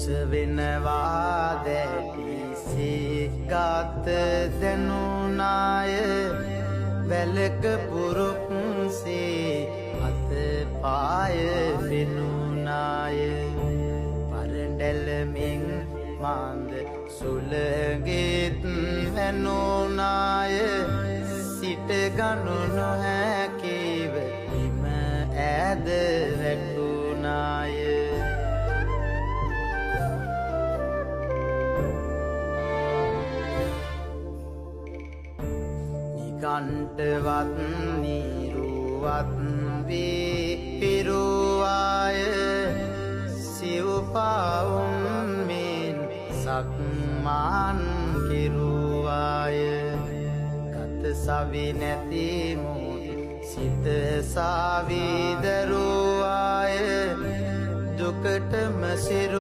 වෙනවා දැඩිසේ ගාත දැනුනාය වැලක පුරුක්සේ අත පාය වෙනුනාය පරඬැල්මෙන් මාන්ද සුළගෙත් වැනුනාය සිට ගනු නොහැකිව හිම ඈද වැටුනාය නිකණ්ඨවත් නිරුවත් වේ පිරුවාය සිව්පාවුන් මෙන් සක්මාන් කිරුවාය ගත සවි නැති මුත් සිත සාවිදරුවාය දුකටම සිරු